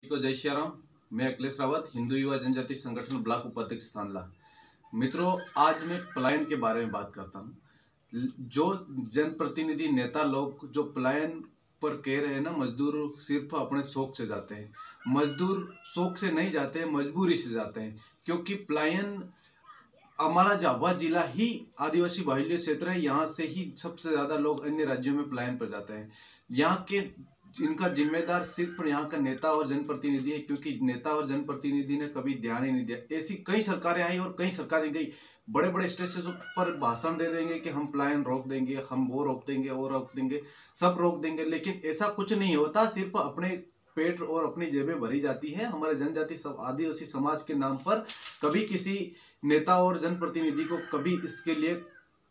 को जय श्री राम। मैं अखिलेश रावत, हिंदू युवा जनजाति संगठन ब्लॉक उपाध्यक्ष थानला। मित्रों, आज मैं पलायन के बारे में बात करता हूँ। जो जनप्रतिनिधि नेता लोग जो पलायन पर कह रहे हैं ना, मजदूर सिर्फ अपने शौक से जाते हैं। मजदूर शौक से नहीं जाते हैं, मजबूरी से जाते हैं। क्योंकि पलायन हमारा झाबुआ जिला ही आदिवासी बाहुल्य क्षेत्र है। यहाँ से ही सबसे ज्यादा लोग अन्य राज्यों में पलायन पर जाते हैं। यहाँ के इनका जिम्मेदार सिर्फ यहाँ का नेता और जनप्रतिनिधि है, क्योंकि नेता और जनप्रतिनिधि ने कभी ध्यान ही नहीं दिया। ऐसी कई सरकारें आई और कई सरकारें गई, बड़े बड़े स्टेशन पर भाषण दे देंगे कि हम पलायन रोक देंगे, हम वो रोक देंगे, वो रोक देंगे, सब रोक देंगे, लेकिन ऐसा कुछ नहीं होता। सिर्फ अपने पेट और अपनी जेबें भरी जाती है। हमारे जनजाति सब आदिवासी समाज के नाम पर कभी किसी नेता और जनप्रतिनिधि को कभी इसके लिए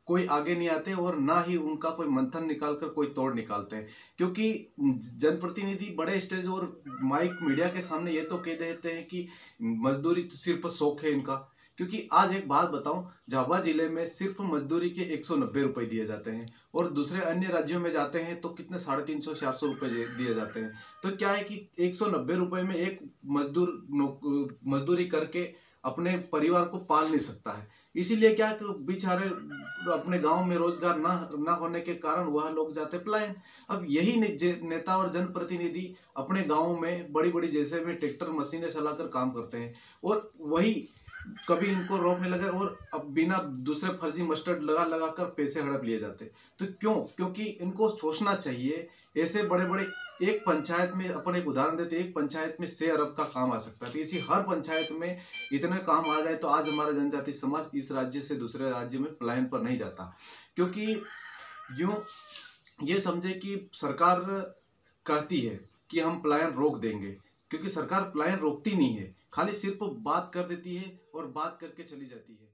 कोई आगे नहीं आते और ना ही उनका कोई मंथन निकालकर कोई तोड़ निकालते हैं। क्योंकि जनप्रतिनिधि बड़े स्टेज और माइक मीडिया के सामने ये तो कह देते हैं कि मजदूरी तो सिर्फ शौक है इनका। क्योंकि आज एक बात बताऊं, झाबुआ जिले में सिर्फ मजदूरी के 190 रुपए दिए जाते हैं और दूसरे अन्य राज्यों में जाते हैं तो कितने 350-400 रुपए दिए जाते हैं। तो क्या है कि 190 रुपए में एक मजदूर मजदूरी करके अपने परिवार को पाल नहीं सकता है। इसीलिए क्या कि बेचारे अपने गांव में रोजगार ना होने के कारण वह लोग जाते पलायन। अब यही नेता और जनप्रतिनिधि अपने गांव में बड़ी बड़ी जैसे में ट्रैक्टर मशीनें चलाकर काम करते हैं और वही कभी इनको रोकने लगे और अब बिना दूसरे फर्जी मस्टर्ड लगा लगा कर पैसे हड़प लिए जाते। तो क्यों? क्योंकि इनको सोचना चाहिए। ऐसे बड़े बड़े एक पंचायत में, अपन एक उदाहरण देते, एक पंचायत में 6 अरब का काम आ सकता है। तो इसी हर पंचायत में इतने काम आ जाए तो आज हमारा जनजाति समाज इस राज्य से दूसरे राज्य में पलायन पर नहीं जाता। क्योंकि यूं ये समझे कि सरकार कहती है कि हम पलायन रोक देंगे, क्योंकि सरकार पलायन रोकती नहीं है, खाली सिर्फ बात कर देती है और बात करके चली जाती है।